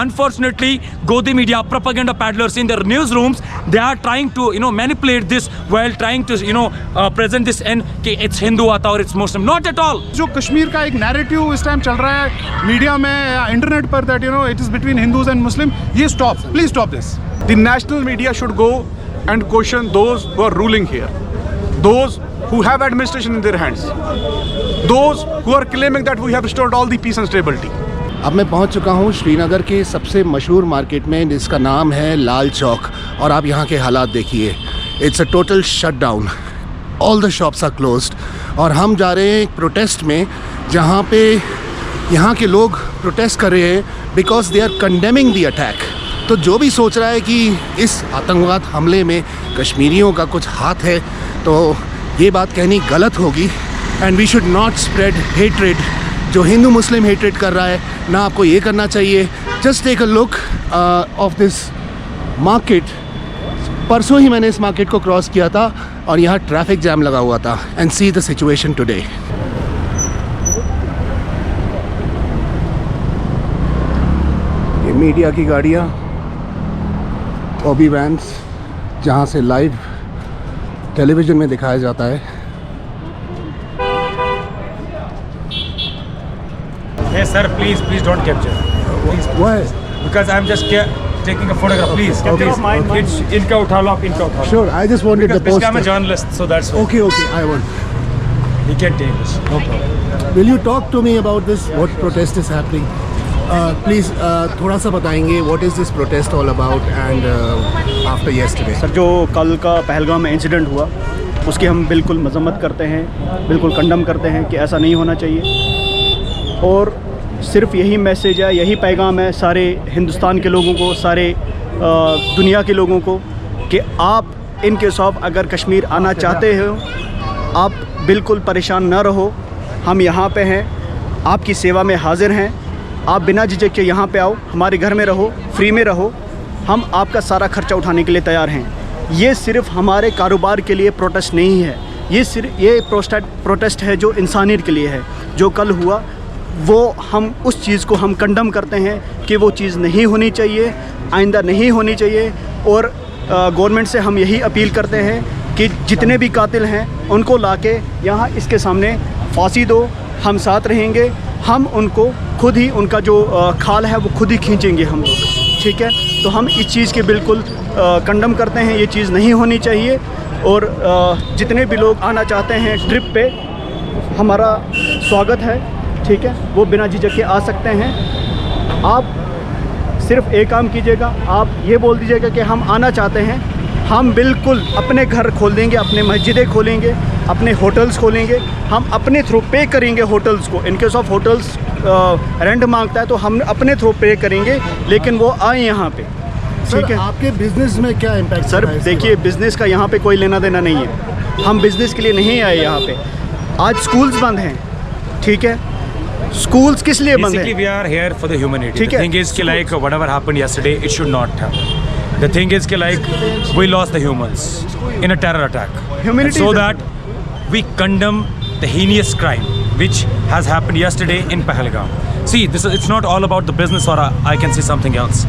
unfortunately, Godi media, propaganda peddlers in their newsrooms, they are trying to, manipulate this while trying to, present this in it's Hindu आता और it's Muslim. Not at all. जो कश्मीर का एक narrative इस time चल रहा है media में या इंटरनेट पर that it is between Hindus and Muslim, ये stop, please stop this. The national media should go and question those who are ruling here, those who have administration in their hands, those who are claiming that we have restored all the peace and stability. अब मैं पहुंच चुका हूं श्रीनगर के सबसे मशहूर market में जिसका नाम है लाल चौक, और आप यहां के हालात देखिए. It's a total shut down, all the shops are closed. और हम जा रहे हैं एक प्रोटेस्ट में जहां पे यहाँ के लोग प्रोटेस्ट कर रहे हैं because they are condemning the attack. तो जो भी सोच रहा है कि इस आतंकवाद हमले में कश्मीरियों का कुछ हाथ है, तो ये बात कहनी गलत होगी. And we should not spread hatred. जो हिंदू मुस्लिम हेट्रेड कर रहा है ना, आपको ये करना चाहिए. Just take a look of this market. परसों ही मैंने इस मार्केट को क्रॉस किया था और यहाँ ट्रैफिक जैम लगा हुआ था. And see the situation today. ये मीडिया की गाड़ियाँ, ओबी वैन्स, जहाँ से लाइव टेलीविज़न में दिखाया जाता है. Hey sir, please don't capture. Please. Why? Because I'm just taking a photograph. Please. Okay. It's इनका उठा लो, आप इनका उठा लो. Sure, I just wanted Because the poster. I'm a journalist, so that's why. Okay, I want. You can take this. No problem. Will you talk to me about this? What protest is happening? Please, थोड़ा सा बताएंगे. What is this protest all about? And after yesterday. Sir, जो कल का पहलगाम में incident हुआ उसकी हम बिल्कुल मजम्मत करते हैं, बिल्कुल कंडम करते हैं कि ऐसा नहीं होना चाहिए. और सिर्फ यही मैसेज है, यही पैगाम है सारे हिंदुस्तान के लोगों को, सारे दुनिया के लोगों को कि आप इनके साथ अगर कश्मीर आना चाहते हो, आप बिल्कुल परेशान ना रहो. हम यहाँ पे हैं, आपकी सेवा में हाजिर हैं. आप बिना झिझक के यहाँ पे आओ, हमारे घर में रहो, फ्री में रहो. हम आपका सारा खर्चा उठाने के लिए तैयार हैं. ये सिर्फ हमारे कारोबार के लिए प्रोटेस्ट नहीं है, ये प्रोटेस्ट है जो इंसानियत के लिए है. जो कल हुआ वो हम उस चीज़ को हम कंडम करते हैं कि वो चीज़ नहीं होनी चाहिए, आइंदा नहीं होनी चाहिए. और गवर्नमेंट से हम यही अपील करते हैं कि जितने भी कातिल हैं उनको लाके यहाँ इसके सामने फांसी दो. हम साथ रहेंगे, हम उनको खुद ही, उनका जो खाल है वो खुद ही खींचेंगे हम लोग. ठीक है, तो हम इस चीज़ के बिल्कुल कंडम करते हैं. ये चीज़ नहीं होनी चाहिए. और जितने भी लोग आना चाहते हैं ट्रिप पे, हमारा स्वागत है. ठीक है, वो बिना झिझक के आ सकते हैं. आप सिर्फ एक काम कीजिएगा, आप ये बोल दीजिएगा कि हम आना चाहते हैं. हम बिल्कुल अपने घर खोल देंगे, अपने मस्जिदें खोलेंगे, अपने होटल्स खोलेंगे. हम अपने थ्रू पे करेंगे होटल्स को. इनकेस ऑफ होटल्स रेंट मांगता है तो हम अपने थ्रू पे करेंगे, लेकिन वो आए यहाँ पे. ठीक है. आपके बिजनेस में क्या इम्पैक्ट? सर देखिए, बिज़नेस का यहाँ पे कोई लेना देना नहीं है. हम बिज़नेस के लिए नहीं आए यहाँ पे. आज स्कूल्स बंद हैं. ठीक है, schools किस लिए बंद है? Basically, we are here for the humanity. ठीक The है. thing is, like whatever happened yesterday, it should not have. The thing is, like we lost the humans in a terror attack. Humanity So is that we condemn the heinous crime which has happened yesterday in Pahalgam. See, it's not all about the business, or I can say something else.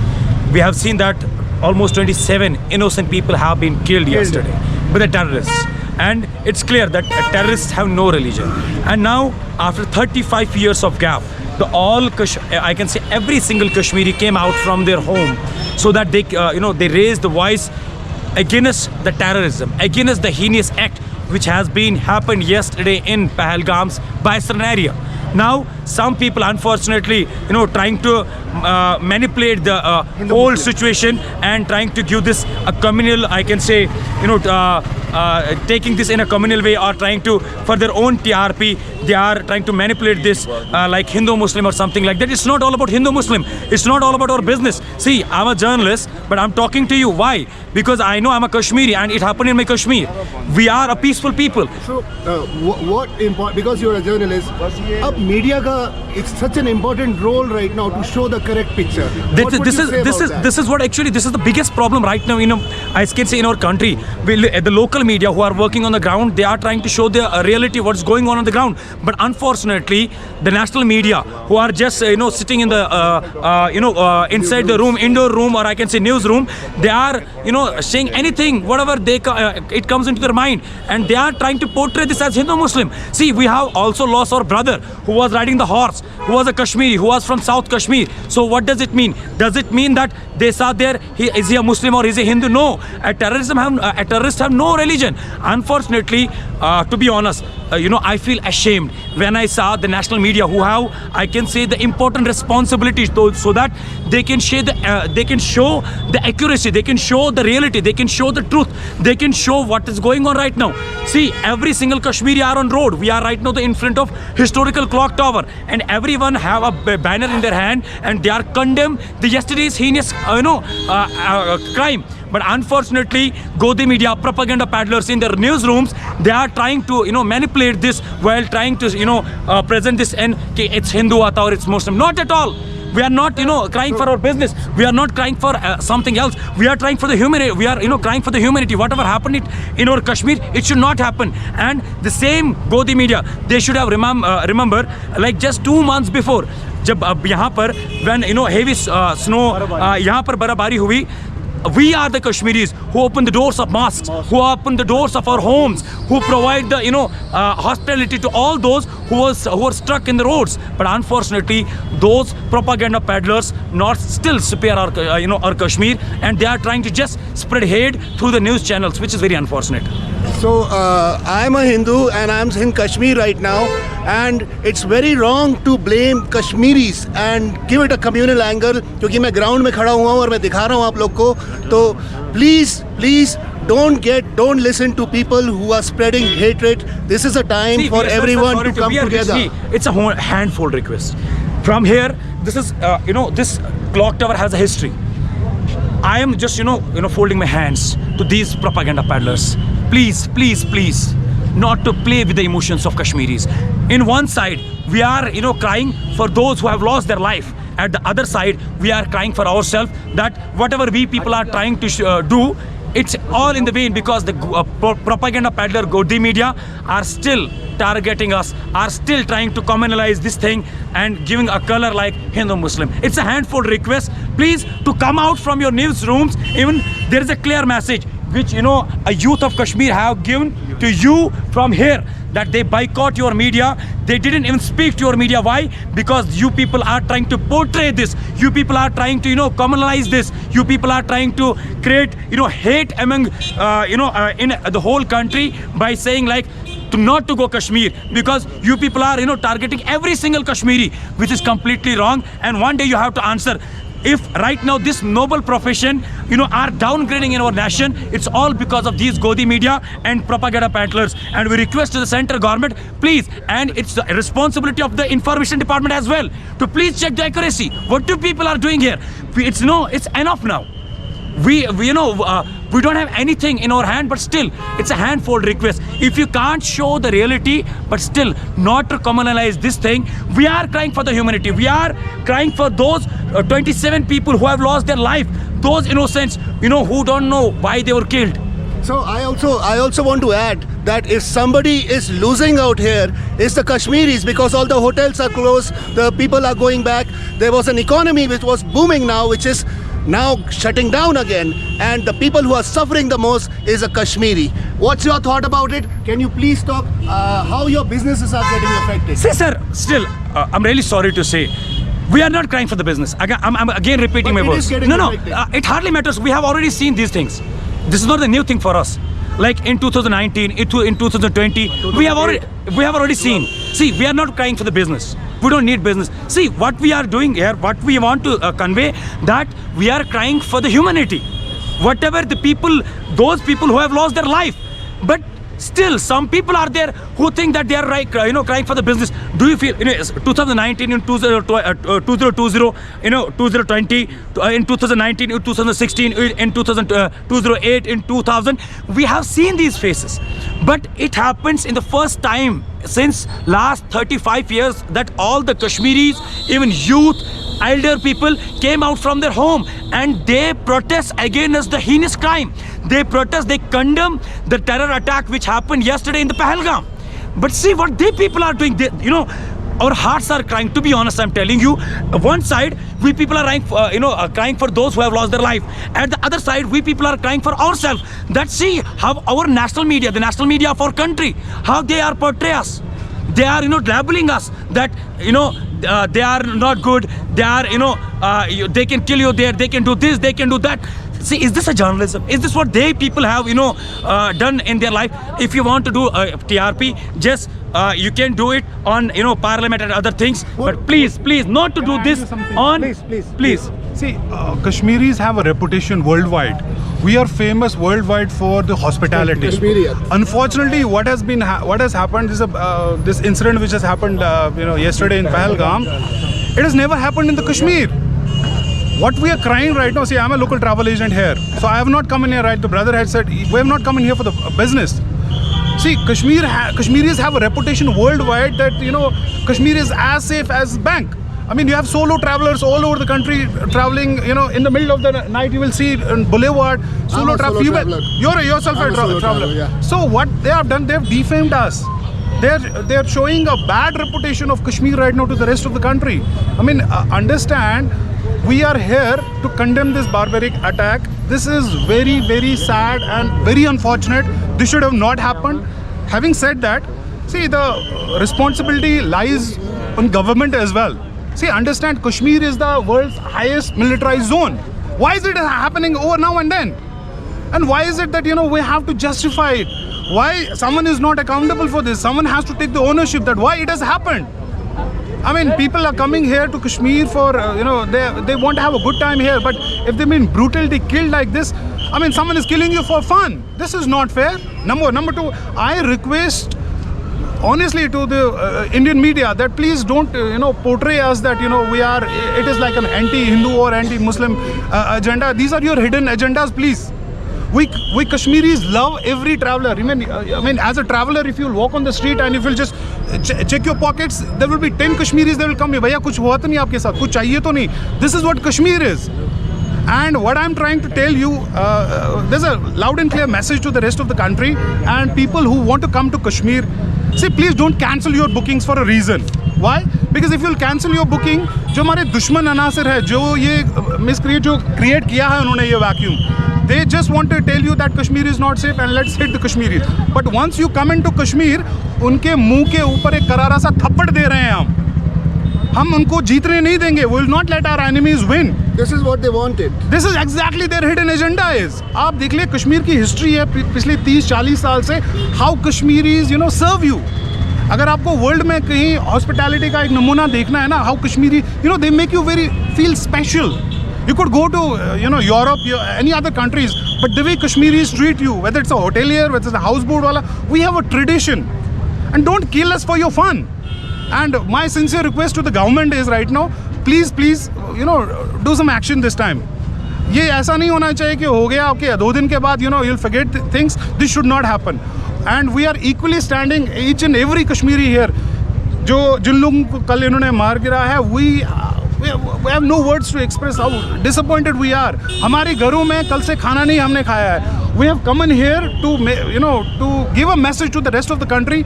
We have seen that almost 27 innocent people have been killed yesterday by the terrorists. And it's clear that terrorists have no religion. And now, after 35 years of gap, I can say every single Kashmiri came out from their home so that they raised the voice against the terrorism, against the heinous act which has been happened yesterday in Pahalgam's Baisaran area. Now, some people, unfortunately, trying to manipulate the whole situation and trying to give this a communal, I can say, taking this in a communal way, or trying to, for their own TRP, they are trying to manipulate this like Hindu-Muslim or something like that. It's not all about Hindu-Muslim. It's not all about our business. See, I'm a journalist, but I'm talking to you. Why? Because I know I'm a Kashmiri and it happened in my Kashmir. We are a peaceful people. So, what important, because you're a journalist, अब media का it's such an important role right now to show the correct picture. This is what actually, this is the biggest problem right now in I can say in our country. The local local media who are working on the ground, they are trying to show the reality, what's going on the ground. But unfortunately, the national media who are just sitting in the inside the room, indoor room, or I can say newsroom, they are saying anything, whatever it comes into their mind, and they are trying to portray this as Hindu-Muslim. See, we have also lost our brother who was riding the horse, who was a Kashmiri, who was from South Kashmir. So what does it mean? Does it mean that they saw there, is he a Muslim or is he a Hindu? No. Terrorists have no religion. Unfortunately, to be honest, I feel ashamed when I saw the national media who have, I can say, the important responsibilities so that they can show the accuracy, they can show the reality, they can show the truth, they can show what is going on right now. See, every single Kashmiri are on road. We are right now in front of historical clock tower, and everyone have a banner in their hand, and they are condemn the yesterday's heinous crime. But unfortunately, Godi media, propaganda paddlers in their newsrooms, they are trying to manipulate this while trying to present this and it's Hindu or it's Muslim. Not at all. We are not crying for our business. We are not crying for something else. We are trying for the humanity. We are crying for the humanity. Whatever happened in our Kashmir, it should not happen. And the same Godi media, they should have remember like just 2 months before, जब यहाँ पर when heavy snow यहाँ पर बर्फबारी हुई, we are the Kashmiris who open the doors of mosques, who open the doors of our homes, who provide the hospitality to all those who are stuck in the roads. But unfortunately, those propaganda peddlers not still spare our Kashmir, and they are trying to just spread hate through the news channels, which is very unfortunate. So I'm a Hindu and I'm in Kashmir right now, and it's very wrong to blame Kashmiris and give it a communal angle. क्योंकि मैं ground में खड़ा हुआ हूँ और मैं दिखा रहा हूँ आप लोग को, तो please don't listen to people who are spreading hatred. This is a time for everyone to come together. It's a handful request. From here, this is this clock tower has a history. I am just folding my hands to these propaganda peddlers. Please, not to play with the emotions of Kashmiris. In one side, we are crying for those who have lost their life. At the other side, we are crying for ourselves that whatever we people are trying to do, it's all in the vain, because the propaganda peddler Godi media are still targeting us, are still trying to communalize this thing and giving a color like Hindu-Muslim. It's a handful request. Please to come out from your newsrooms. Even there is a clear message which a youth of Kashmir have given to you from here, that they boycott your media. They didn't even speak to your media. Why? Because you people are trying to portray this. You people are trying to communalize this. You people are trying to create hate among in the whole country by saying like not to go Kashmir, because you people are targeting every single Kashmiri, which is completely wrong. And one day you have to answer. If right now this noble profession are downgrading in our nation, it's all because of these Godi media and propaganda peddlers. And we request to the central government, please, and it's the responsibility of the information department as well, to please check the accuracy. What do people are doing here? It's enough now. We don't have anything in our hand, but still it's a handful request. If you can't show the reality, but still not to communalize this thing, we are crying for the humanity. We are crying for those 27 people who have lost their life, those innocents who don't know why they were killed. So I also want to add that if somebody is losing out here, it's the Kashmiris, because all the hotels are closed, the people are going back. There was an economy which was booming now, which is now shutting down again, and the people who are suffering the most is a Kashmiri. What's your thought about it? Can you please talk how your businesses are getting affected? See, sir, still, I'm really sorry to say, we are not crying for the business. I'm again repeating my words. No, it hardly matters. We have already seen these things. This is not a new thing for us. Like in 2019, in 2020, we have already seen. See, we are not crying for the business. We don't need business. See, what we are doing here, what we want to convey, that we are crying for the humanity. Whatever the people, those people who have lost their life. But still, some people are there who think that they are crying for the business. Do you feel, 2019, in 2020, in 2019, in 2016, in 2008, in 2000, we have seen these faces. But it happens in the first time since last 35 years that all the Kashmiris, even youth, elder people came out from their home and they protest against the heinous crime. they protest, they condemn the terror attack which happened yesterday in the Pahalgam. But see what they people are doing. They, you know, our hearts are crying. To be honest, I'm telling you. One side, we people are crying for those who have lost their life. At the other side, we people are crying for ourselves. That see how our national media, the national media of our country, how they are portray us. They are, labeling us that, they are not good. They are, they can kill you there. They can do this. They can do that. See, is this a journalism? Is this what they people have, done in their life? If you want to do TRP, just you can do it on, parliament and other things. But please, not to do this on. Please. See, Kashmiris have a reputation worldwide. We are famous worldwide for the hospitality. Unfortunately, what has happened is this incident which has happened, yesterday in Pahalgam. It has never happened in the Kashmir. What we are crying right now, see, I'm a local travel agent here. So I have not come in here, right? The brother had said, we have not come in here for the business. See, Kashmiris have a reputation worldwide that, Kashmir is as safe as bank. I mean, you have solo travelers all over the country traveling, in the middle of the night, you will see in Boulevard, solo traveler. You're yourself a traveler. Yeah. So what they have done, they have defamed us. They're showing a bad reputation of Kashmir right now to the rest of the country. I mean, understand, we are here to condemn this barbaric attack. This is very, very sad and very unfortunate. This should have not happened. Having said that, see, the responsibility lies on government as well. See, understand, Kashmir is the world's highest militarized zone. Why is it happening over now and then? And why is it that, we have to justify it? Why someone is not accountable for this? Someone has to take the ownership that why it has happened. I mean, people are coming here to Kashmir for, they want to have a good time here. But if they've been brutally killed like this, I mean, someone is killing you for fun. This is not fair. Number two, I request honestly to the Indian media that please don't, portray us that, it is like an anti-Hindu or anti-Muslim agenda. These are your hidden agendas, please. We Kashmiris love every traveler. I mean, as a traveler, if you'll walk on the street and if you'll just check your pockets, there will be 10 Kashmiris, they will come here. Bhaiya, kuch hua to nahi aapke saath, kuch chahiye to nahi. This is what Kashmir is. And what I'm trying to tell you, there's a loud and clear message to the rest of the country and people who want to come to Kashmir. See, please don't cancel your bookings for a reason. Why? Because if you'll cancel your booking, जो हमारे दुश्मन अनासर है, जो ये miscreate जो create किया है उन्होंने ये vacuum, they just want to tell you that Kashmir is not safe and let's hit the Kashmiris. But once you come into Kashmir, उनके मुंह के ऊपर एक करारा सा थप्पड़ दे रहे हैं हम उनको जीतने नहीं देंगे. We will not let our enemies win. This is what they wanted. This is exactly their hidden agenda is. आप देख ले कश्मीर की हिस्ट्री है पिछले 30-40 साल से. How Kashmiris, serve you. अगर आपको वर्ल्ड में कहीं हॉस्पिटैलिटी का एक नमूना देखना है ना, how Kashmiri, they make you feel special. You could go to, Europe, any other countries, but the way Kashmiris treat you, whether it's a hotelier, whether it's a houseboat wala, we have a tradition. And don't kill us for your fun. And my sincere request to the government is right now, please, do some action this time. ये ऐसा नहीं होना चाहिए कि हो गया, okay, 2 दिन के बाद, you'll forget things. This should not happen. And we are equally standing, each and every Kashmiri here, जिन लोगों को कल इन्होंने मार गिरा है, we have no words to express how disappointed we are. हमारे घरों में कल से खाना नहीं हमने खाया है. We have come in here to, to give a message to the rest of the country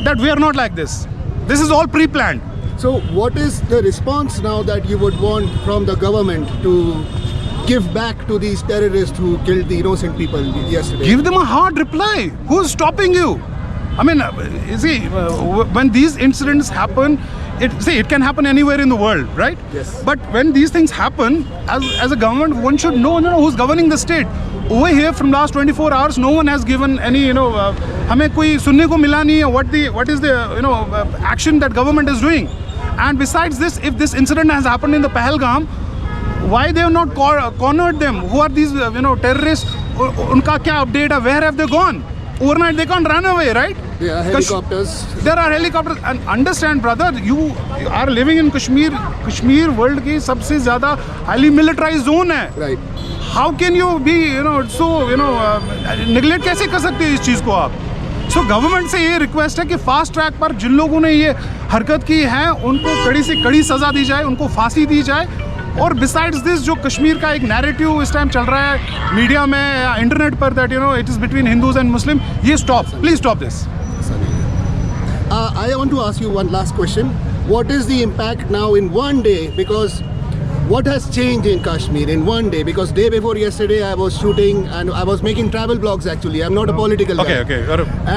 that we are not like this. This is all pre-planned. So what is the response now that you would want from the government to give back to these terrorists who killed the innocent people yesterday? Give them a hard reply. Who's stopping you? I mean, you see, when these incidents happen, it can happen anywhere in the world, right? Yes. But when these things happen, as a government, one should know, who's governing the state. Over here, from last 24 hours, no one has given any, हमें कोई सुनने को मिला नहीं है what is the, action that government is doing. And besides this, if this incident has happened in the Pahalgam, why they have not cornered them? Who are these, terrorists? उनका क्या update है? Where have they gone? Overnight they can't run away, right? There are helicopters. There are helicopters. And understand, brother, you are living in Kashmir. Kashmir world की सबसे ज़्यादा highly militarized zone है. Right. How can you be, so, neglect कैसे कर सकते हैं इस चीज़ को आप? So government से ये request है कि fast track पर जिन लोगों ने ये हरकत की है, उनको कड़ी से कड़ी सज़ा दी जाए, उनको फांसी दी जाए. और बिसाइड्स दिस जो कश्मीर का एक नैरेटिव इस टाइम चल रहा है मीडिया में या इंटरनेट पर that it is between Hindus and Muslim, ये stop, please stop this. I want to ask you one last question. What is the impact now in one day? Because what has changed in Kashmir in one day? Because day before yesterday I was shooting and I was making travel blogs actually. I'm not a political guy. Okay.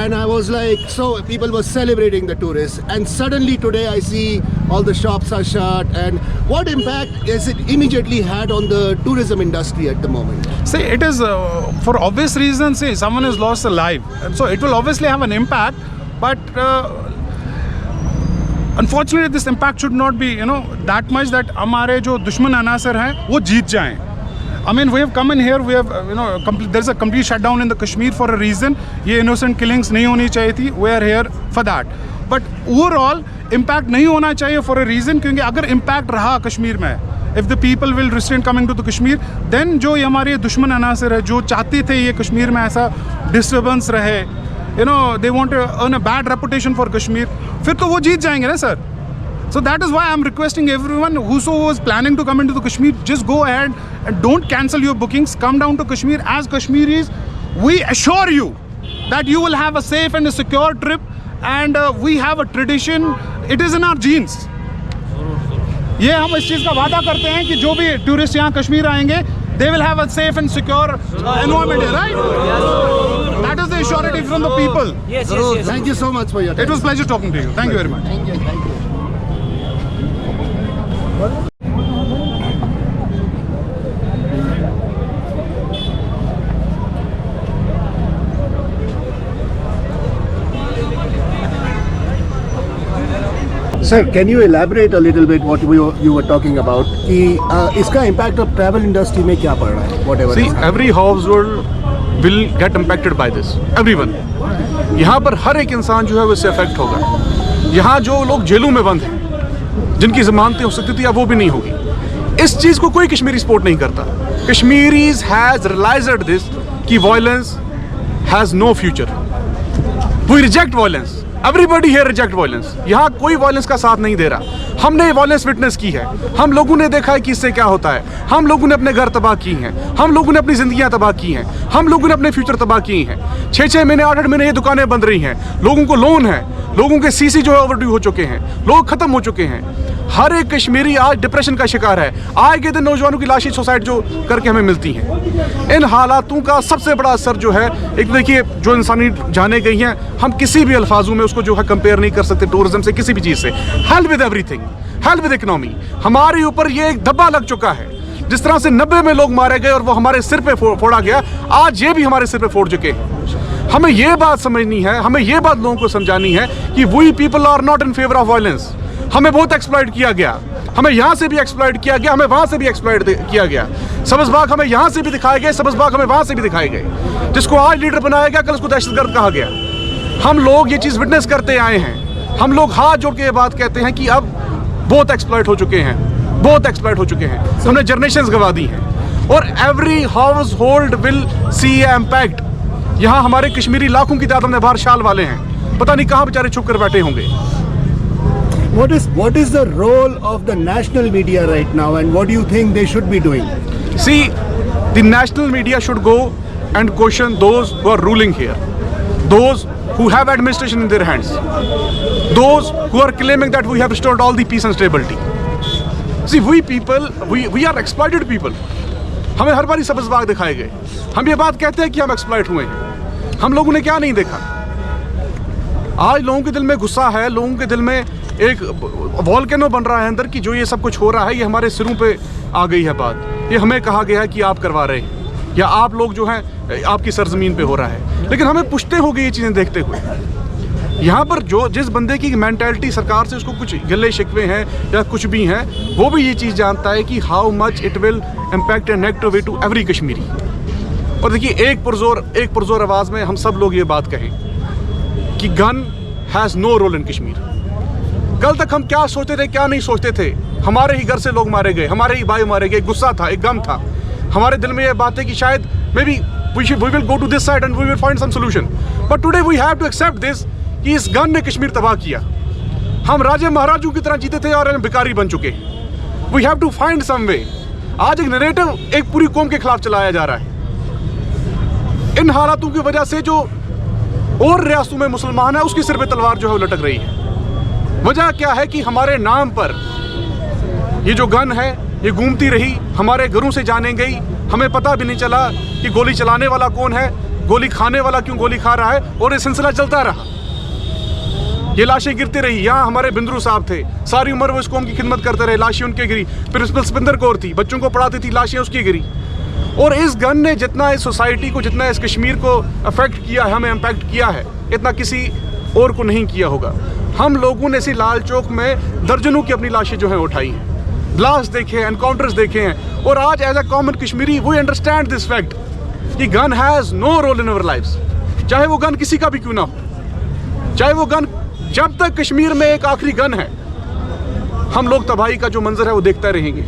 And I was like, so people were celebrating the tourists. And suddenly today I see all the shops are shut. And what impact has it immediately had on the tourism industry at the moment? See, it is for obvious reasons. See, someone has lost a life, so it will obviously have an impact. But unfortunately, this impact should not be, that much that हमारे जो दुश्मन अनासर हैं वो जीत जाएं. I mean, we have come in here. We have, there's a complete shutdown in the Kashmir for a reason. ये innocent killings नहीं होनी चाहिए थी. We are here for that. But overall, impact नहीं होना चाहिए for a reason, क्योंकि अगर impact रहा कश्मीर में, if the people will restrain coming to the Kashmir, then जो ये हमारे दुश्मन अनासर है जो चाहते थे ये कश्मीर में ऐसा disturbance रहे, they want to earn a bad reputation for Kashmir, फिर तो वो जीत जाएंगे ना sir. So that is why I'm requesting everyone whoso was planning to come into the Kashmir, just go ahead and don't cancel your bookings. Come down to Kashmir. As Kashmiris, we assure you that you will have a safe and a secure trip, and we have a tradition. It is in our genes. ये हम इस चीज़ का वादा करते हैं कि जो भी टूरिस्ट यहाँ कश्मीर आएंगे, they will have a safe and secure environment here, right? That is the surety from the people. Yes. Thank you so much for your time. It was a pleasure talking to you. Thank you very much. Thank you. Sir, can you elaborate a little bit what you were talking about? कि इसका impact of travel industry में क्या पड़ रहा है? Whatever. See, every household will get impacted by this. Everyone. यहाँ पर हर एक इंसान जो है वो इससे अफेक्ट होगा. यहाँ जो लोग जेलों में बंद हैं, जिनकी जमानतें हो सकती थी, अब वो भी नहीं होगी. इस चीज़ को कोई कश्मीरी सपोर्ट नहीं करता. कश्मीरीज हैज रियलाइज्ड दिस कि violence has no future. We reject violence. Everybody here reject violence. यहाँ कोई वायलेंस का साथ नहीं दे रहा. हमने वायलेंस विटनेस की है. हम लोगों ने देखा है कि इससे क्या होता है. हम लोगों ने अपने घर तबाह की हैं. हम लोगों ने अपनी जिंदगियां तबाह की हैं. हम लोगों ने अपने फ्यूचर तबाह किए हैं. 6-6 महीने 8-8 महीने ये दुकानें बंद रही हैं. लोगों को लोन है. लोगों के सीसी जो है ओवरड्यू हो चुके हैं. लोग खत्म हो चुके हैं. हर एक कश्मीरी आज डिप्रेशन का शिकार है. आए के दिन नौजवानों की लाशें सुसाइड जो करके हमें मिलती हैं. इन हालातों का सबसे बड़ा असर जो है, एक देखिए जो इंसानी जाने गई हैं, हम किसी भी अल्फाजों में उसको जो है कंपेयर नहीं कर सकते टूरिज्म से, किसी भी चीज़ से. Help with everything, help with economy. हमारे ऊपर ये एक धब्बा लग चुका है. जिस तरह से 90 में लोग मारे गए और वो हमारे सिर पे फोड़ा गया, आज ये भी हमारे सिर पे फोड़ चुके हैं. हमें ये बात समझनी है, हमें ये बात लोगों को समझानी है कि we people are not in favour of violence. हमें बहुत एक्सप्लॉइट किया गया. हमें यहाँ से भी एक्सप्लॉइट किया गया, हमें वहाँ से भी एक्सप्लॉइट किया गया. सब्ज़बाग हमें यहाँ से भी दिखाए गए, सब्ज़बाग हमें वहाँ से भी दिखाए गए. जिसको आज लीडर बनाया गया, कल उसको दहशतगर्द कहा गया. हम लोग ये चीज़ विटनेस करते आए हैं. हम लोग हाथ जोड़ के ये बात कहते हैं कि अब बहुत एक्सप्लॉइट हो चुके हैं, बहुत एक्सप्लॉइट हो चुके हैं. हमने जनरेशंस गवा दी हैं. और every house hold will see impact. यहाँ हमारे कश्मीरी लाखों की तादाद में बाहर शाल वाले हैं. पता नहीं कहाँ बेचारे छुप कर बैठे होंगे. What is the role of the national media right now, and what do you think they should be doing? See, the national media should go and question those who are ruling here, those who have administration in their hands, those who are claiming that we have restored all the peace and stability. See, we people, we are exploited people. हमें हर बार सब्ज़बाग दिखाए गए. हम ये बात कहते हैं कि हम एक्सप्लॉइट हुए हैं. हम लोगों ने क्या नहीं देखा. आज लोगों के दिल में गुस्सा है. लोगों के दिल में एक वॉल्केनो बन रहा है अंदर कि जो ये सब कुछ हो रहा है ये हमारे सिरों पे आ गई है बात. ये हमें कहा गया है कि आप करवा रहे हैं या आप लोग जो हैं आपकी सरजमीन पे हो रहा है. लेकिन हमें पुश्ते हो गई ये चीज़ें देखते हुए. यहाँ पर जो जिस बंदे की मेंटालिटी सरकार से उसको कुछ गिले शिकवे हैं या कुछ भी हैं, वो भी ये चीज़ जानता है कि how much it will impact and negative way to every Kashmiri. और देखिए एक पुरजोर आवाज़ में हम सब लोग ये बात कहें कि gun has no role in Kashmir. कल तक हम क्या सोचते थे, क्या नहीं सोचते थे. हमारे ही घर से लोग मारे गए, हमारे ही भाई मारे गए. गुस्सा था, एक गम था. हमारे दिल में ये बात है कि शायद may be we will go to this side and we will find some solution. But today we have to accept this कि इस गन ने कश्मीर तबाह किया. हम राजे महाराजों की तरह जीते थे और हम भिखारी बन चुके. We have to find some way. आज एक नैरेटिव एक पूरी कौम के खिलाफ चलाया जा रहा है। इन हालातों की वजह से जो और रियासतों में मुसलमान है उसके सिर पे तलवार जो है वो लटक रही है। वजह क्या है कि हमारे नाम पर ये जो गन है ये घूमती रही, हमारे घरों से जाने गई, हमें पता भी नहीं चला कि गोली चलाने वाला कौन है, गोली खाने वाला क्यों गोली खा रहा है, और ये सिलसिला चलता रहा। ये लाशें गिरती रही। यहाँ हमारे बिंद्रू साहब थे, सारी उम्र वो इस कौम की खिदमत करते रहे, लाशें उनके गिरी। प्रिंसिपल सपिंदर कौर थी, बच्चों को पढ़ाती थी, लाशें उसकी गिरी। और इस गन ने जितना इस सोसाइटी को, जितना इस कश्मीर को अफेक्ट किया है, हमें इम्पैक्ट किया है, इतना किसी और को नहीं किया होगा। हम लोगों ने इसी लाल चौक में दर्जनों की अपनी लाशें जो हैं उठाई हैं, ब्लास्ट देखे हैं, एनकाउंटर्स देखे हैं। और आज as a common Kashmiri we understand this fact कि gun has no role in our lifes. चाहे वो गन किसी का भी क्यों ना हो, चाहे वो गन, जब तक कश्मीर में एक आखिरी गन है, हम लोग तबाही का जो मंजर है वो देखते रहेंगे।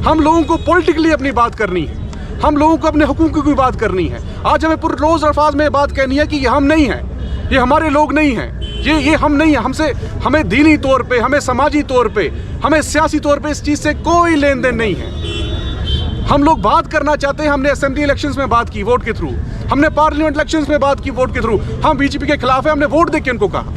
हम लोगों को पॉलिटिकली अपनी बात करनी है, हम लोगों को अपने हुकूक की बात करनी है। आज हमें पुररोज़ अल्फाज में बात कहनी है कि ये हम नहीं हैं, ये हमारे लोग नहीं हैं, ये हम नहीं हैं। हमसे, हमें दीनी तौर पे, हमें समाजी तौर पे, हमें सियासी तौर पे इस चीज़ से कोई लेन देन नहीं है। हम लोग बात करना चाहते हैं। हमने असेंबली इलेक्शंस में बात की वोट के थ्रू, हमने पार्लियामेंट इलेक्शंस में बात की वोट के थ्रू, हम बीजेपी के खिलाफ है, हमने वोट दे के उनको कहा।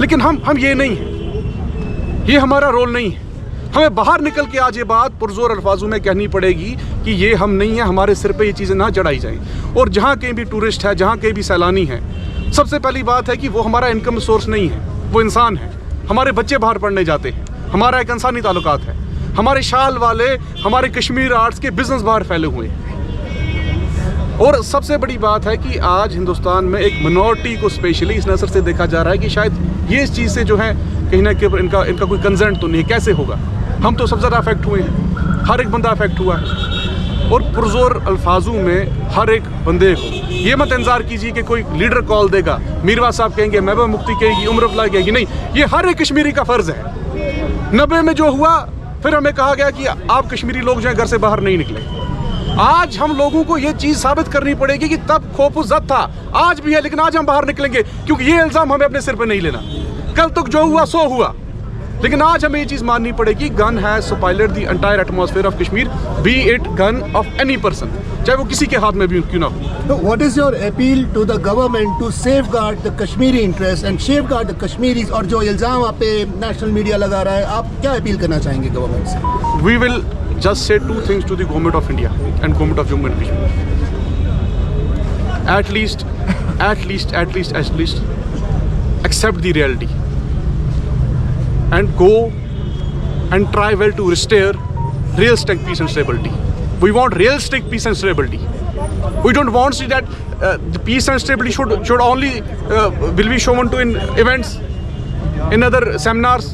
लेकिन हम ये नहीं हैं, ये हमारा रोल नहीं है। हमें बाहर निकल के आज ये बात पुरजोर अल्फाजों में कहनी पड़ेगी कि ये हम नहीं है, हमारे सिर पे ये चीज़ें ना चढ़ाई जाएं। और जहाँ कहीं भी टूरिस्ट है, जहाँ कहीं भी सैलानी है, सबसे पहली बात है कि वो हमारा इनकम सोर्स नहीं है, वो इंसान है। हमारे बच्चे बाहर पढ़ने जाते हैं, हमारा एक इंसानी ताल्लुकात है। हमारे शाल वाले, हमारे कश्मीर आर्ट्स के बिजनेस बाहर फैले हुए हैं। और सबसे बड़ी बात है कि आज हिंदुस्तान में एक मिनॉरिटी को स्पेशली इस नज़र से देखा जा रहा है कि शायद ये इस चीज़ से जो है कहीं ना कहीं इनका कोई कंसर्न तो नहीं है। कैसे होगा? हम तो सबसे ज़्यादा अफेक्ट हुए हैं, हर एक बंदा अफेक्ट हुआ है। और पुरजोर अल्फाजों में हर एक बंदे को ये मत इंतजार कीजिए कि कोई लीडर कॉल देगा, मीरवा साहब कहेंगे, महबूबा मुफ्ती कहेगी, उमर अब्दुल्ला कहेगी। नहीं, ये हर एक कश्मीरी का फ़र्ज़ है। 90 में जो हुआ, फिर हमें कहा गया कि आप कश्मीरी लोग जो हैं घर से बाहर नहीं निकले। आज हम लोगों को ये चीज़ साबित करनी पड़ेगी कि तब खौफ ज़द था, आज भी है, लेकिन आज हम बाहर निकलेंगे, क्योंकि ये इल्ज़ाम हमें अपने सिर पे नहीं लेना। कल तक जो हुआ सो हुआ, लेकिन आज हमें ये चीज़ माननी पड़ेगी। Gun has spoiled the entire atmosphere of Kashmir, be it gun of any person, चाहे वो किसी के हाथ में भी क्यों ना हो। So what is your appeal to the government to safeguard the Kashmiri interest and safeguard the Kashmiris? और जो इल्ज़ाम आप पे नेशनल मीडिया लगा रहा है, आप क्या अपील करना चाहेंगे गवर्नमेंट से? We will just say two things to the government of India and government of Jammu and Kashmir. At least accept the reality and go and try well to restore realistic peace and stability. We want realistic peace and stability. We don't want to see that the peace and stability should only will be shown to in events, in other seminars.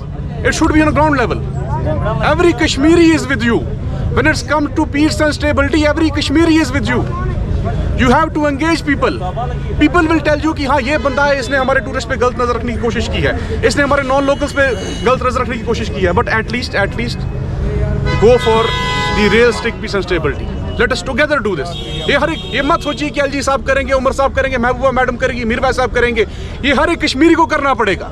It should be on a ground level. Every Kashmiri is with you. When it's come to peace and stability, every Kashmiri is with you. You have to engage people. People will tell you कि हाँ ये बंदा है, इसने हमारे tourist पे गलत नजर रखने की कोशिश की है, इसने हमारे नॉन लोकल्स पे गलत नजर रखने की कोशिश की है। But at least go for the realistic peace and stability. Let us together do this. ये हर एक, ये मत सोचिए कि एलजी साहब करेंगे, उमर साहब करेंगे, महबूबा मैडम करेगी, मीरवा साहब करेंगे। ये हर एक कश्मीरी को करना पड़ेगा।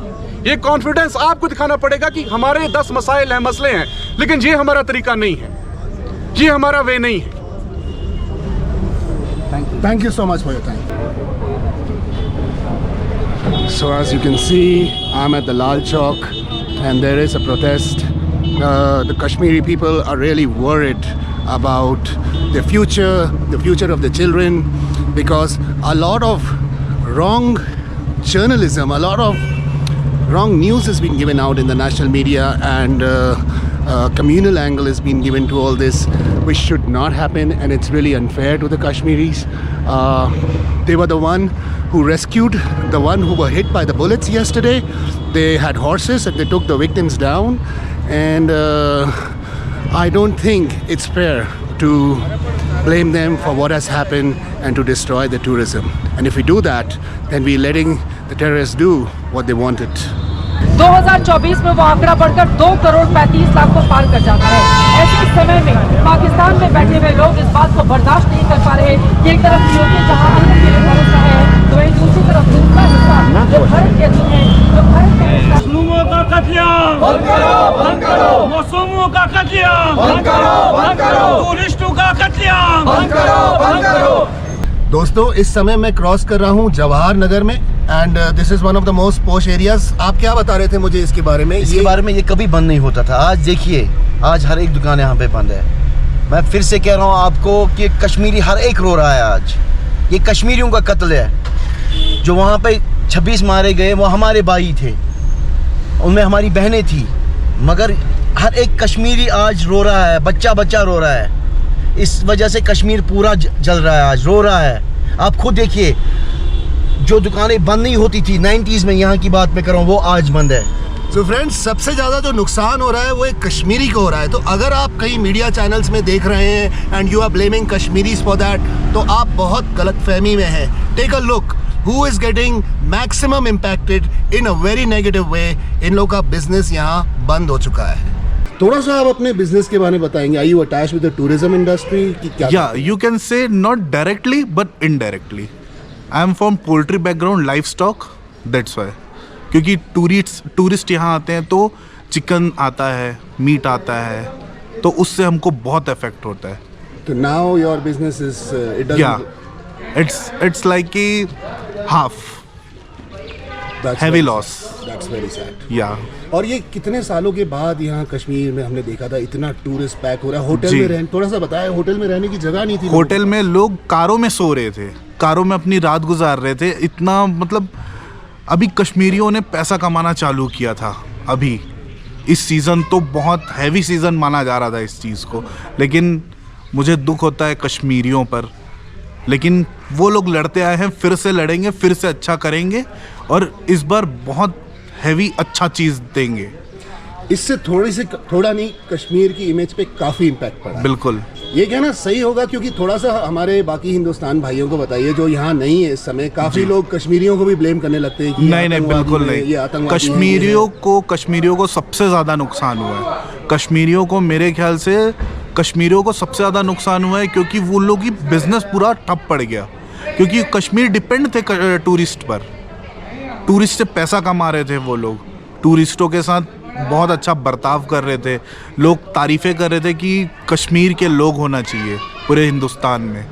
ये कॉन्फिडेंस आपको दिखाना पड़ेगा कि हमारे 10 मसाइल हैं, मसले हैं, लेकिन ये हमारा तरीका नहीं है, ये हमारा वे नहीं है। Thank you so much for your time. So as you can see, I'm at the Lal Chowk and there is a protest. The Kashmiri people are really worried about the future of the children, because a lot of wrong journalism, a lot of wrong news has been given out in the national media, and communal angle has been given to all this, which should not happen, and it's really unfair to the Kashmiris. They were the one who rescued the one who were hit by the bullets yesterday. They had horses and they took the victims down, and I don't think it's fair to blame them for what has happened and to destroy the tourism. And if we do that, then we're letting the terrorists do what they wanted. 2024 में वो आंकड़ा बढ़कर 2 करोड़ 35 लाख को पार कर जाता है। ऐसे समय में पाकिस्तान में बैठे हुए लोग इस बात को बर्दाश्त नहीं कर पा रहे कि एक तरफ यूपी जहां आने के लिए भरोसा है, तो वहीं दूसरी तरफ दूसरा हिस्सा जो भारत के अधीन है, जो भारत के मजलूमों का कत्लेआम बंद करो, मासूमों का कत्लेआम बंद करो। दोस्तों इस समय मैं क्रॉस कर रहा हूँ जवाहर नगर में and this is one of the most posh areas. आप क्या बता रहे थे मुझे इसके बारे में? इसके बारे में ये कभी बंद नहीं होता था। आज देखिए, आज हर एक दुकान यहाँ पे बंद है। मैं फिर से कह रहा हूँ आपको कि कश्मीरी हर एक रो रहा है आज। ये कश्मीरियों का कत्ल है। जो वहाँ पे 26 मारे गए वो हमारे भाई थे, उनमें हमारी बहनें थी, मगर हर एक कश्मीरी आज रो रहा है, बच्चा बच्चा रो रहा है। इस वजह से कश्मीर पूरा जल रहा है, आज रो रहा है। आप खुद देखिए, जो दुकानें बंद नहीं होती थी 90s में, यहाँ की बात मैं कर रहा हूँ, वो आज बंद है। तो फ्रेंड्स सबसे ज़्यादा जो नुकसान हो रहा है वो एक कश्मीरी को हो रहा है। तो अगर आप कई मीडिया चैनल्स में देख रहे हैं and you are blaming Kashmiris for that, तो आप बहुत गलत फहमी में हैं। Take a look who is getting maximum impacted in a very negative way. इन लोगों का बिजनेस यहाँ बंद हो चुका है। थोड़ा सा आप अपने बिजनेस के बारे में बताएंगे। Are you attached with the tourism industry की क्या? Yeah, you can say not directly but indirectly. I am from poultry background, livestock. That's why. क्योंकि टूरिस्ट यहाँ आते हैं तो चिकन आता है, मीट आता है, तो उससे हमको बहुत इफेक्ट होता है। तो now your business is it doesn't. Yeah, it's like कि half. Heavy loss. That's very sad. Yeah. और ये कितने सालों के बाद यहाँ कश्मीर में हमने देखा था इतना टूरिस्ट पैक हो रहा है। होटल में रहने, थोड़ा सा बताया, होटल में रहने की जगह नहीं थी। होटल में लोग कारों में सो रहे थे, कारों में अपनी रात गुजार रहे थे। इतना मतलब अभी कश्मीरियों ने पैसा कमाना चालू किया था। अभी इस सीज़न तो बहुत हैवी सीज़न माना जा रहा था इस चीज़ को, लेकिन मुझे दुख होता है कश्मीरियों पर। लेकिन वो लोग लड़ते आए हैं, फिर से लड़ेंगे, फिर से अच्छा करेंगे और इस बार बहुत हैवी अच्छा चीज़ देंगे। इससे थोड़ा नहीं, कश्मीर की इमेज पे काफ़ी इम्पैक्ट पड़ा है। बिल्कुल ये कहना सही होगा, क्योंकि थोड़ा सा हमारे बाकी हिंदुस्तान भाइयों को बताइए जो यहाँ नहीं है इस समय। काफ़ी लोग कश्मीरियों को भी ब्लेम करने लगते हैं कि नहीं, बिल्कुल नहीं। कश्मीरियों को सबसे ज़्यादा नुकसान हुआ है। कश्मीरियों को मेरे ख्याल से कश्मीरियों को सबसे ज़्यादा नुकसान हुआ है, क्योंकि वो लोग की बिजनेस पूरा ठप पड़ गया। क्योंकि कश्मीर डिपेंड थे टूरिस्ट पर, टूरिस्ट से पैसा कमा रहे थे वो लोग, टूरिस्टों के साथ बहुत अच्छा बर्ताव कर रहे थे, लोग तारीफ़ें कर रहे थे कि कश्मीर के लोग होना चाहिए पूरे हिंदुस्तान में।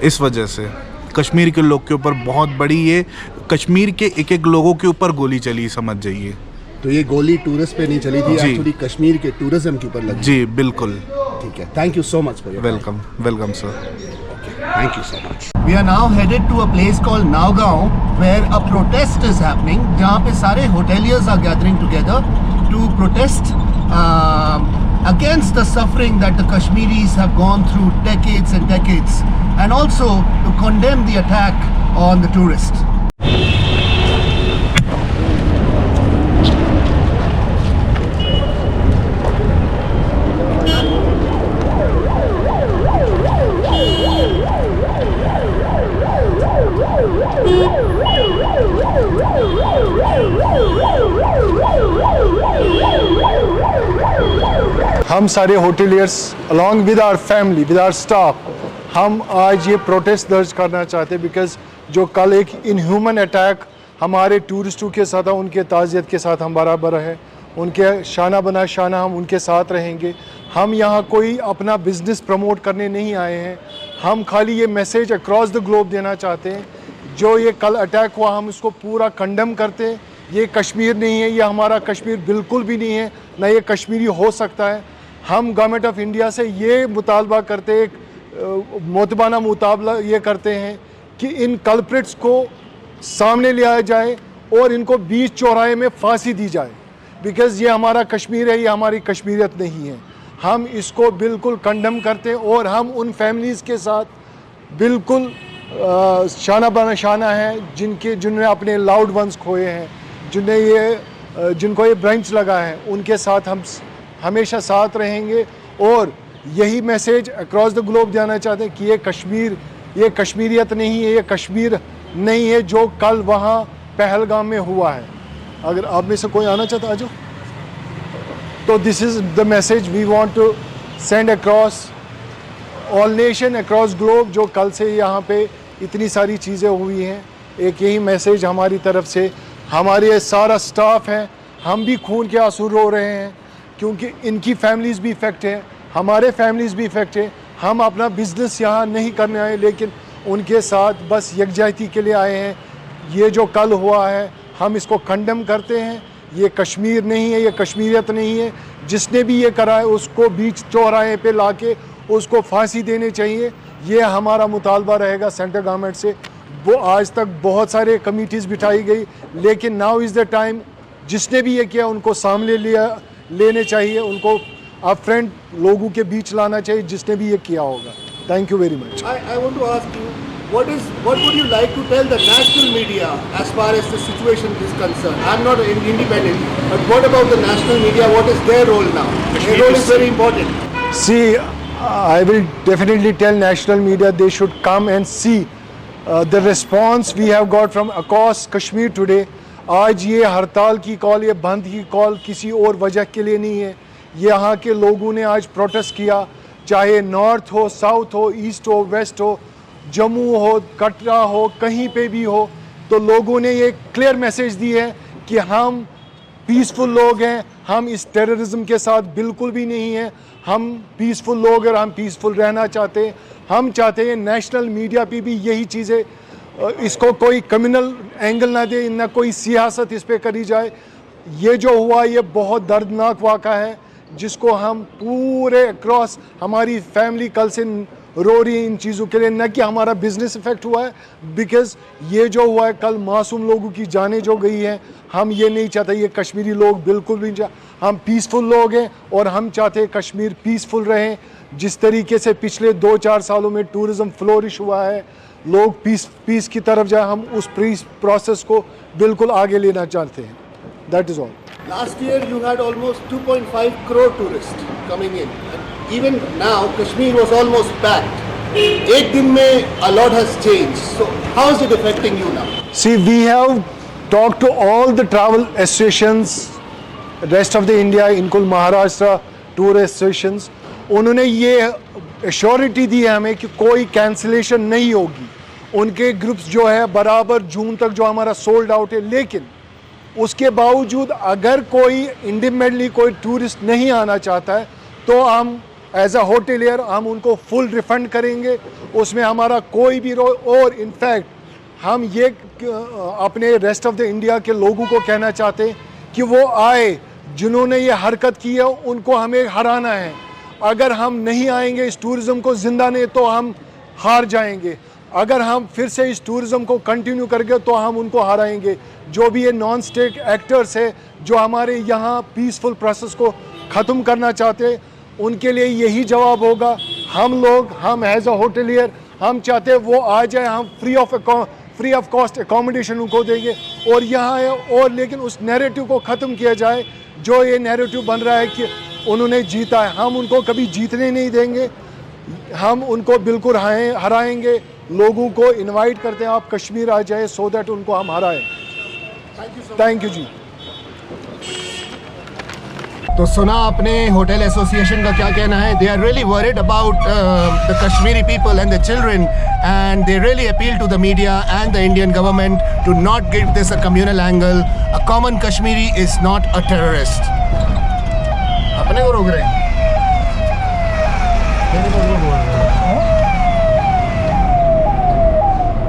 इस वजह से कश्मीर के लोग के ऊपर बहुत बड़ी, ये कश्मीर के एक एक लोगों के ऊपर गोली चली, समझ जाइए। तो ये गोली टूरिस्ट पे नहीं चली थी, एक्चुअली कश्मीर के टूरिज्म के ऊपर लगी। जी बिल्कुल। ठीक है, thank you so much for your welcome welcome sir. Thank you so much. We are now headed to a place called Nagaon, where a protest is happening. जहाँ पे सारे hoteliers are gathering together to protest against the suffering that the Kashmiris have gone through decades and decades, and also to condemn the attack on the tourists. हम सारे hoteliers along with our family, with our staff, हम आज ये protest दर्ज करना चाहते हैं because जो कल एक इनह्यूमन अटैक हमारे टूरिस्टों के साथ है, उनके ताज़ियत के साथ हम बराबर हैं, उनके शाना बना शाना हम उनके साथ रहेंगे। हम यहाँ कोई अपना बिजनेस प्रमोट करने नहीं आए हैं, हम खाली ये मैसेज अक्रॉस द ग्लोब देना चाहते हैं। जो ये कल अटैक हुआ हम इसको पूरा कंडेम करते हैं। ये कश्मीर नहीं है, ये हमारा कश्मीर बिल्कुल भी नहीं है, ना ये कश्मीरी हो सकता है। हम गवर्नमेंट ऑफ इंडिया से ये मुतालबा करते, एक मोतबाना मुतालबा ये करते हैं कि इन कल्प्रिट्स को सामने ले आया जाए और इनको बीच चौराहे में फांसी दी जाए, बिकॉज़ ये हमारा कश्मीर है, ये हमारी कश्मीरियत नहीं है। हम इसको बिल्कुल कंडेम करते हैं और हम उन फैमिलीज़ के साथ बिल्कुल शाना बना शाना है जिन्होंने अपने लाउड वंस खोए हैं, जिनको ये ब्रांच लगा है, उनके साथ हम हमेशा साथ रहेंगे। और यही मैसेज अक्रॉस द ग्लोब देना चाहते हैं कि ये कश्मीर, ये कश्मीरियत नहीं है, ये कश्मीर नहीं है जो कल वहाँ पहलगाम में हुआ है। अगर आप में से कोई आना चाहता आ जाओ। तो this is the message we want to send across all nation, across globe. जो कल से यहाँ पे इतनी सारी चीज़ें हुई हैं, एक यही मैसेज हमारी तरफ से, हमारे सारा स्टाफ है, हम भी खून के आंसू रो रहे हैं क्योंकि इनकी फैमिलीज़ भी इफ़ेक्ट है, हमारे फैमिलीज़ भी इफ़ेक्ट है। हम अपना बिजनेस यहाँ नहीं करने आए, लेकिन उनके साथ बस यकजहती के लिए आए हैं। ये जो कल हुआ है हम इसको कंडेम करते हैं। ये कश्मीर नहीं है, ये कश्मीरियत नहीं है। जिसने भी ये करा है उसको बीच चौराहे पे लाके उसको फांसी देनी चाहिए। ये हमारा मुतालबा रहेगा सेंट्रल गवर्नमेंट से। वो आज तक बहुत सारे कमिटीज़ बिठाई गई, लेकिन नाउ इज़ द टाइम जिसने भी ये किया उनको सामने लेने चाहिए, उनको अपफ्रंट लोगों के बीच लाना चाहिए जिसने भी ये किया होगा। Thank you very much. I want to ask you, what would you like to tell the national media as far as the situation is concerned? I'm not independent, but what about the national media? What is their role now? Their role is very important. See, I will definitely tell national media they should come and see the response we have got from across Kashmir today. आज ये हड़ताल की call, ये बंद की call किसी और वजह के लिए नहीं है। यहाँ के लोगों ने आज प्रोटेस्ट किया, चाहे नॉर्थ हो, साउथ हो, ईस्ट हो, वेस्ट हो, जम्मू हो, कटरा हो, कहीं पे भी हो, तो लोगों ने ये क्लियर मैसेज दी है कि हम पीसफुल लोग हैं, हम इस टेररिज्म के साथ बिल्कुल भी नहीं हैं। हम पीसफुल लोग और हम पीसफुल रहना चाहते हैं। हम चाहते हैं नेशनल मीडिया पे भी यही चीज़ें, इसको कोई कम्युनल एंगल ना दे, ना कोई सियासत इस पे करी जाए। ये जो हुआ ये बहुत दर्दनाक वाक़ा है जिसको हम पूरे अक्रॉस हमारी फैमिली कल से रो रही है इन चीज़ों के लिए, न कि हमारा बिजनेस इफेक्ट हुआ है। बिकॉज ये जो हुआ है कल मासूम लोगों की जानें जो गई हैं, हम ये नहीं चाहते। ये कश्मीरी लोग बिल्कुल भी नहीं, हम पीसफुल लोग हैं और हम चाहते हैं कश्मीर पीसफुल रहें। जिस तरीके से पिछले 2-4 सालों में टूरिज़म फ्लोरिश हुआ है, लोग पीस की तरफ जाए, हम उस पीस प्रोसेस को बिल्कुल आगे लेना चाहते हैं। That is all. Last year you had almost 2.5 crore tourists coming in. And even now Kashmir was almost packed. एक दिन में a lot has changed. So how is it affecting you now? See, we have talked to all the travel associations, rest of the India, including Maharashtra tour associations. उन्होंने ये assurity दी है हमें कि कोई cancellation नहीं होगी। उनके ग्रुप्स जो है बराबर जून तक जो हमारा सोल्ड आउट है, लेकिन उसके बावजूद अगर कोई इंडिपेंडेंटली कोई टूरिस्ट नहीं आना चाहता है तो हम एज अ होटलियर हम उनको फुल रिफंड करेंगे। उसमें हमारा कोई भी और इनफैक्ट हम ये अपने रेस्ट ऑफ द इंडिया के लोगों को कहना चाहते हैं कि वो आए, जिन्होंने ये हरकत की है उनको हमें हराना है। अगर हम नहीं आएंगे, इस टूरिज़म को ज़िंदा नहीं, तो हम हार जाएंगे। अगर हम फिर से इस टूरिज़म को कंटिन्यू करेंगे तो हम उनको हराएंगे। जो भी ये नॉन स्टेट एक्टर्स है जो हमारे यहाँ पीसफुल प्रोसेस को ख़त्म करना चाहते हैं, उनके लिए यही जवाब होगा। हम एज अ होटलियर हम चाहते हैं वो आ जाए, हम फ्री ऑफ कॉस्ट एकोमोडेशन उनको देंगे और यहाँ है। और लेकिन उस नैरेटिव को ख़त्म किया जाए जो ये नैरेटिव बन रहा है कि उन्होंने जीता है। हम उनको कभी जीतने नहीं देंगे, हम उनको बिल्कुल हराएंगे। लोगों को इनवाइट करते हैं आप कश्मीर आ जाए सो दैट उनको हम हराएं। थैंक यू जी। तो सुना आपने होटल एसोसिएशन का क्या कहना है। They are really worried about the Kashmiri people and the children and they really appeal to the media and the Indian government to not give this a communal angle. A common Kashmiri is not a terrorist. अपने को रोक रहे हैं।